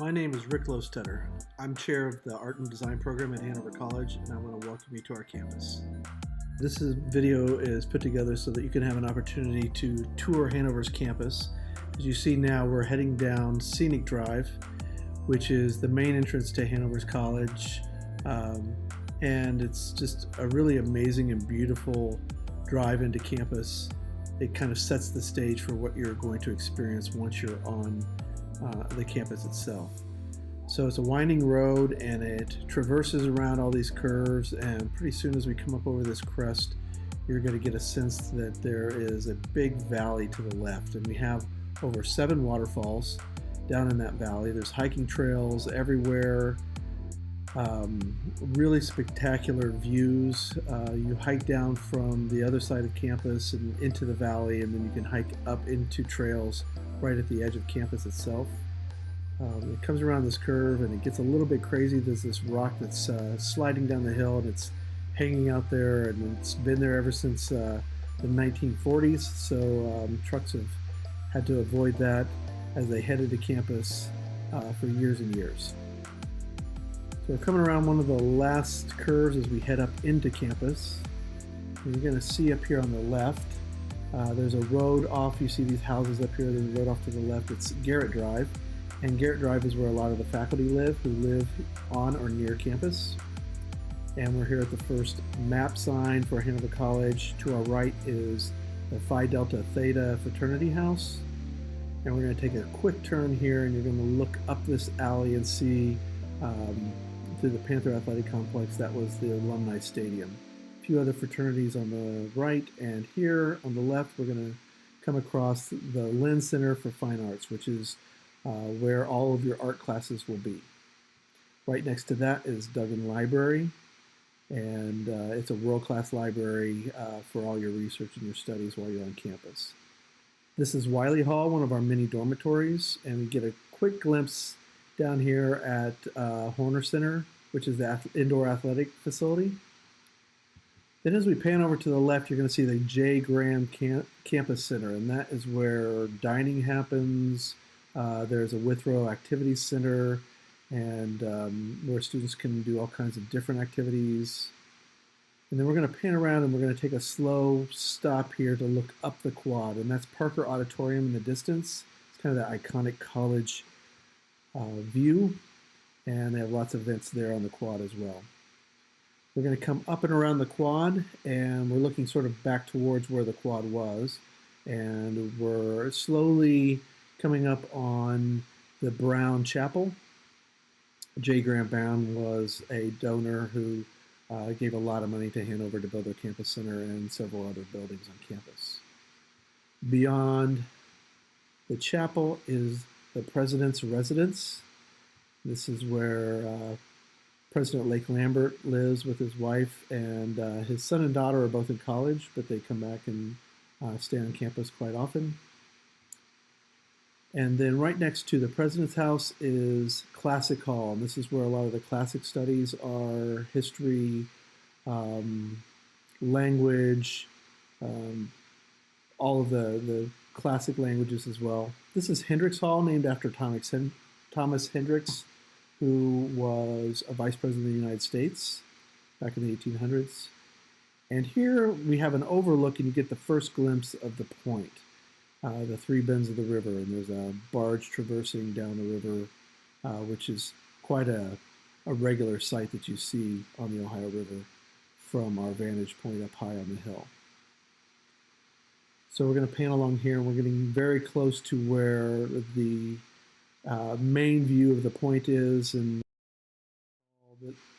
My name is Rick Lostetter. I'm chair of the Art and Design program at Hanover College, and I want to welcome you to our campus. Video is put together so that you can have an opportunity to tour Hanover's campus. As you see now, we're heading down Scenic Drive, which is the main entrance to Hanover's College, and it's just a really amazing and beautiful drive into campus. It kind of sets the stage for what you're going to experience once you're on the campus itself. So it's a winding road and it traverses around all these curves, and pretty soon as we come up over this crest, you're going to get a sense that there is a big valley to the left, and we have over 7 waterfalls down in that valley. There's hiking trails everywhere, really spectacular views. You hike down from the other side of campus and into the valley, and then you can hike up into trails right at the edge of campus itself. It comes around this curve and it gets a little bit crazy. There's this rock that's sliding down the hill, and it's hanging out there, and it's been there ever since the 1940s, so trucks have had to avoid that as they headed to campus for years and years. So we're coming around one of the last curves as we head up into campus. And you're going to see up here on the left, there's a road off. You see these houses up here. There's a road off to the left. It's Garrett Drive. And Garrett Drive is where a lot of the faculty live who live on or near campus. And we're here at the first map sign for Hanover College. To our right is the Phi Delta Theta fraternity house. And we're going to take a quick turn here, and you're going to look up this alley and see through the Panther Athletic Complex, that was the alumni stadium. A few other fraternities on the right, and here on the left we're going to come across the Lynn Center for Fine Arts, which is where all of your art classes will be. Right next to that is Duggan Library, and it's a world-class library for all your research and your studies while you're on campus. This is Wiley Hall, one of our mini dormitories, and we get a quick glimpse down here at Horner Center, which is the indoor athletic facility. Then as we pan over to the left, you're going to see the J. Graham Campus Center, and that is where dining happens. There's a Withrow Activities Center, and where students can do all kinds of different activities. And then we're going to pan around and we're going to take a slow stop here to look up the quad, and that's Parker Auditorium in the distance. It's kind of that iconic college view, and they have lots of events there on the quad as well. We're going to come up and around the quad, and we're looking sort of back towards where the quad was, and we're slowly coming up on the Brown Chapel. J. Graham Brown was a donor who gave a lot of money to Hanover to build their campus center and several other buildings on campus. Beyond the chapel is the President's Residence. This is where President Lake Lambert lives with his wife, and his son and daughter are both in college, but they come back and stay on campus quite often. And then right next to the President's House is Classic Hall, and this is where a lot of the classic studies are: history, language, all of the classic languages as well. This is Hendricks Hall, named after Thomas Hendricks, who was a vice president of the United States back in the 1800s. And here we have an overlook, and you get the first glimpse of the point. The 3 bends of the river, and there's a barge traversing down the river, which is quite a regular sight that you see on the Ohio River from our vantage point up high on the hill. So we're going to pan along here, and we're getting very close to where the main view of the point is, and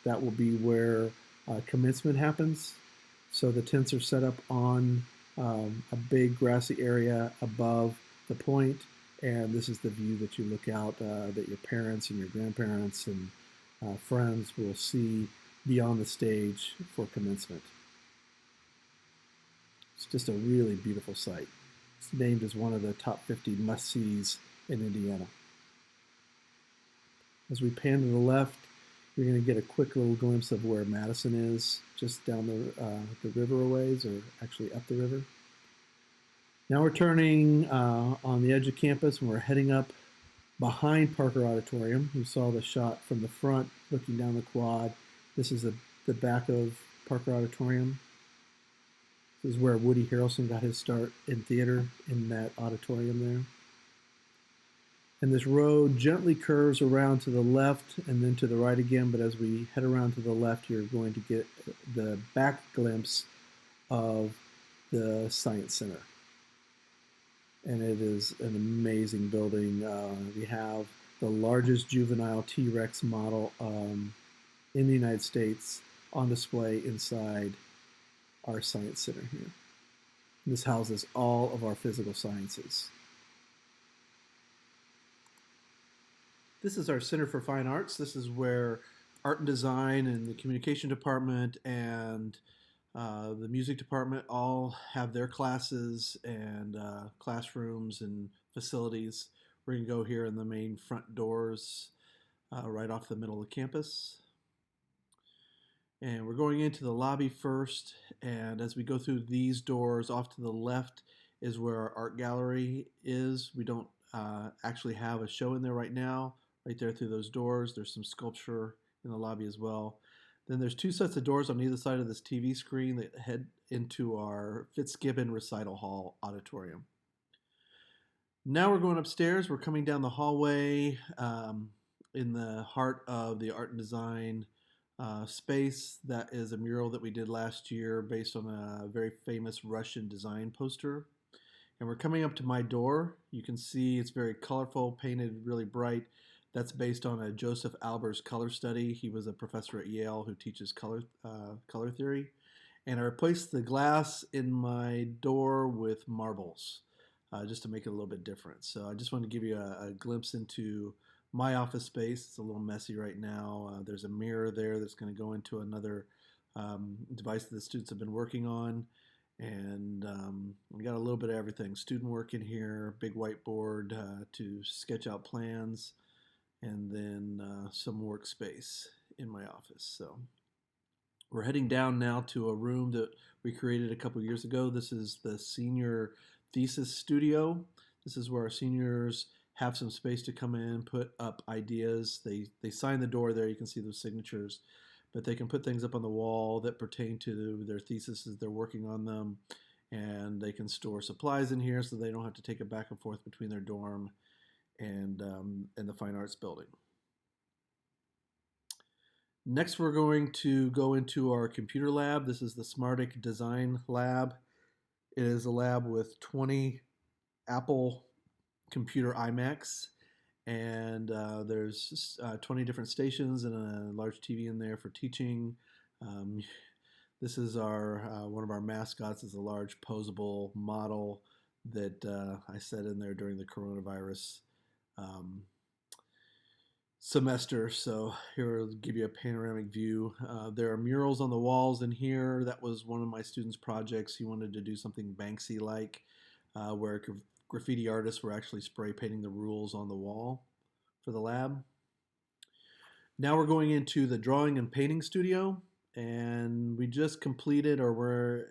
that will be where commencement happens. So the tents are set up on a big grassy area above the point, and this is the view that you look out that your parents and your grandparents and friends will see beyond the stage for commencement. It's just a really beautiful sight. It's named as one of the top 50 must-sees in Indiana. As we pan to the left, you're going to get a quick little glimpse of where Madison is, just down the river a ways, or actually up the river. Now we're turning on the edge of campus, and we're heading up behind Parker Auditorium. You saw the shot from the front looking down the quad. This is the back of Parker Auditorium. This is where Woody Harrelson got his start in theater, in that auditorium there. And this road gently curves around to the left and then to the right again. But as we head around to the left, you're going to get the back glimpse of the Science Center. And it is an amazing building. We have the largest juvenile T-Rex model in the United States on display inside our Science Center here. This houses all of our physical sciences. This is our Center for Fine Arts. This is where art and design and the communication department and the music department all have their classes and classrooms and facilities. We're going to go here in the main front doors right off the middle of the campus. And we're going into the lobby first, and as we go through these doors, off to the left is where our art gallery is. We don't actually have a show in there right now. Right there through those doors, there's some sculpture in the lobby as well. Then there's two sets of doors on either side of this TV screen that head into our Fitzgibbon Recital Hall auditorium. Now we're going upstairs. We're coming down the hallway in the heart of the art and design space. That is a mural that we did last year based on a very famous Russian design poster. And we're coming up to my door. You can see it's very colorful, painted really bright. That's based on a Joseph Albers color study. He was a professor at Yale who teaches color theory. And I replaced the glass in my door with marbles just to make it a little bit different. So I just wanted to give you a glimpse into my office space. It's a little messy right now. There's a mirror there that's going to go into another device that the students have been working on. And we got a little bit of everything. Student work in here, big whiteboard to sketch out plans, and then some workspace in my office. So we're heading down now to a room that we created a couple years ago. This is the senior thesis studio. This is where our seniors have some space to come in, put up ideas. They sign the door there. You can see those signatures, but they can put things up on the wall that pertain to their thesis as they're working on them. And they can store supplies in here so they don't have to take it back and forth between their dorm and the Fine Arts building. Next, we're going to go into our computer lab. This is the Smartic Design Lab. It is a lab with 20 Apple computer iMacs, and there's 20 different stations and a large TV in there for teaching. This is our one of our mascots is a large posable model that I set in there during the coronavirus semester. So here I'll give you a panoramic view. There are murals on the walls in here. That was one of my students' projects. He wanted to do something Banksy-like, where graffiti artists were actually spray painting the rules on the wall for the lab. Now we're going into the drawing and painting studio, and we just completed, or we're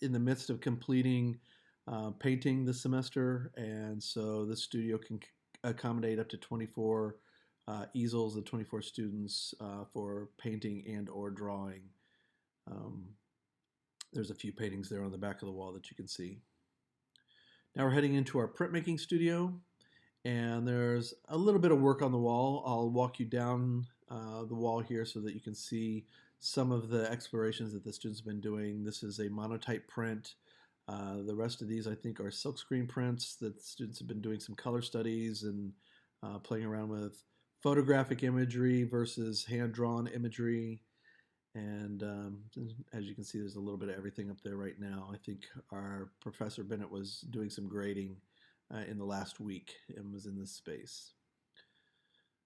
in the midst of completing painting this semester, and so this studio can accommodate up to 24 easels of 24 students for painting and or drawing. There's a few paintings there on the back of the wall that you can see. Now we're heading into our printmaking studio, and there's a little bit of work on the wall. I'll walk you down the wall here so that you can see some of the explorations that the students have been doing. This is a monotype print. The rest of these I think are silkscreen prints that students have been doing some color studies and playing around with photographic imagery versus hand-drawn imagery. And as you can see, there's a little bit of everything up there right now. I think our Professor Bennett was doing some grading in the last week and was in this space.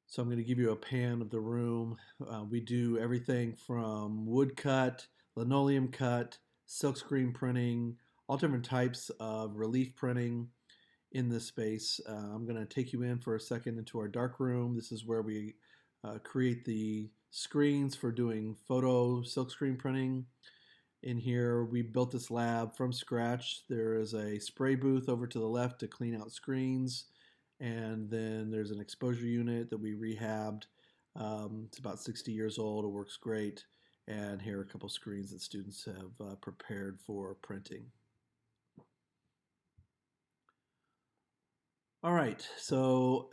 So I'm going to give you a pan of the room. We do everything from wood cut, linoleum cut, silkscreen printing, all different types of relief printing in this space. I'm going to take you in for a second into our dark room. This is where we create the screens for doing photo silkscreen printing. In here, we built this lab from scratch. There is a spray booth over to the left to clean out screens, And then there's an exposure unit that we rehabbed. It's about 60 years old. It works great. And here are a couple screens that students have prepared for printing. All right, so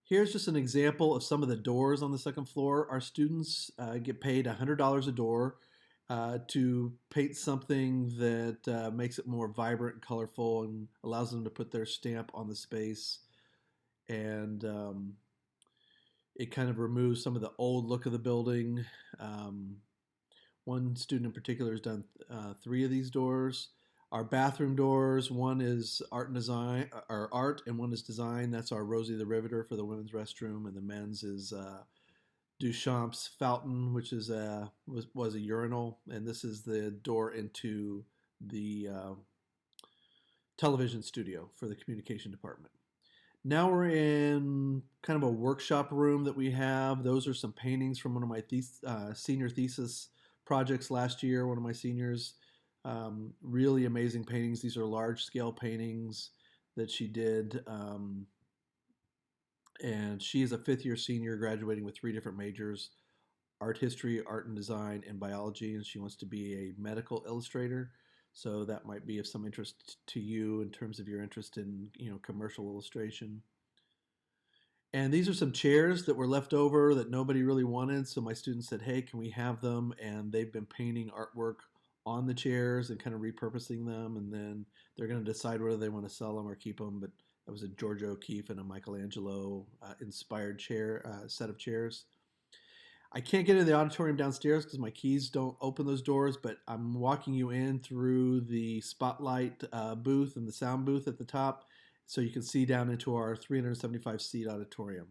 here's just an example of some of the doors on the second floor. Our students get paid $100 a door to paint something that makes it more vibrant and colorful and allows them to put their stamp on the space. And it kind of removes some of the old look of the building. One student in particular has done 3 of these doors. Our bathroom doors, one is art and design, or art, and one is design. That's our Rosie the Riveter for the women's restroom, and the men's is Duchamp's fountain, which is was a urinal, and this is the door into the television studio for the communication department. Now we're in kind of a workshop room that we have. Those are some paintings from one of my senior thesis projects last year. One of my seniors, really amazing paintings. These are large scale paintings that she did. And she is a 5th-year senior graduating with 3 different majors: art history, art and design, and biology. And she wants to be a medical illustrator. So that might be of some interest to you in terms of your interest in, commercial illustration. And these are some chairs that were left over that nobody really wanted. So my students said, hey, can we have them? And they've been painting artwork on the chairs and kind of repurposing them. And then they're going to decide whether they want to sell them or keep them. But that was a George O'Keeffe and a Michelangelo inspired set of chairs. I can't get into the auditorium downstairs because my keys don't open those doors, but I'm walking you in through the spotlight booth and the sound booth at the top so you can see down into our 375-seat auditorium.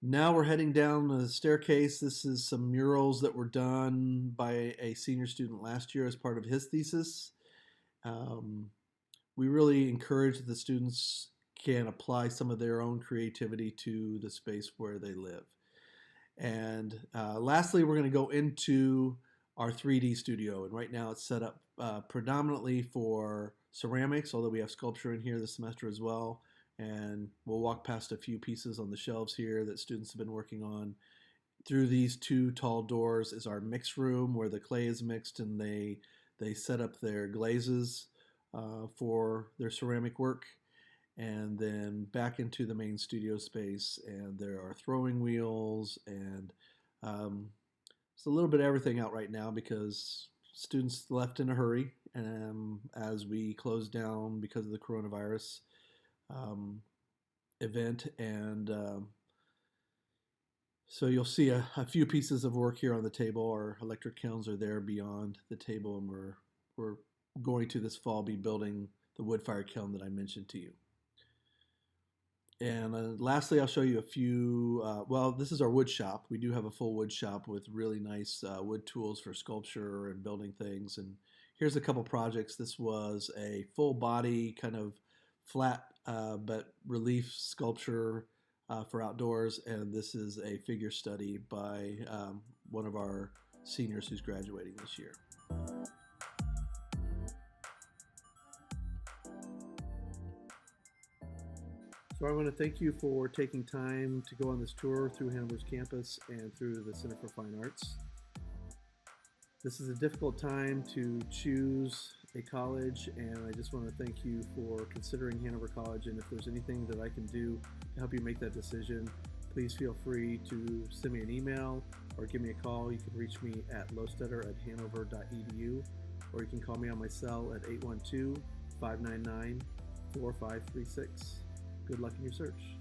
Now we're heading down the staircase. This is some murals that were done by a senior student last year as part of his thesis. We really encourage that the students can apply some of their own creativity to the space where they live. And lastly, we're going to go into our 3D studio. And right now it's set up predominantly for ceramics, although we have sculpture in here this semester as well. And we'll walk past a few pieces on the shelves here that students have been working on. Through these 2 tall doors is our mix room where the clay is mixed and they set up their glazes for their ceramic work. And then back into the main studio space, and there are throwing wheels, and it's a little bit of everything out right now because students left in a hurry as we closed down because of the coronavirus event. And so you'll see a few pieces of work here on the table. Our electric kilns are there beyond the table, and we're going to this fall be building the wood fire kiln that I mentioned to you. And lastly, I'll show you a few, this is our wood shop. We do have a full wood shop with really nice wood tools for sculpture and building things. And here's a couple projects. This was a full body kind of flat but relief sculpture for outdoors. And this is a figure study by one of our seniors who's graduating this year. So I want to thank you for taking time to go on this tour through Hanover's campus and through the Center for Fine Arts. This is a difficult time to choose a college, and I just want to thank you for considering Hanover College. And if there's anything that I can do to help you make that decision, please feel free to send me an email or give me a call. You can reach me at lostetter@hanover.edu, or you can call me on my cell at 812-599-4536. Good luck in your search.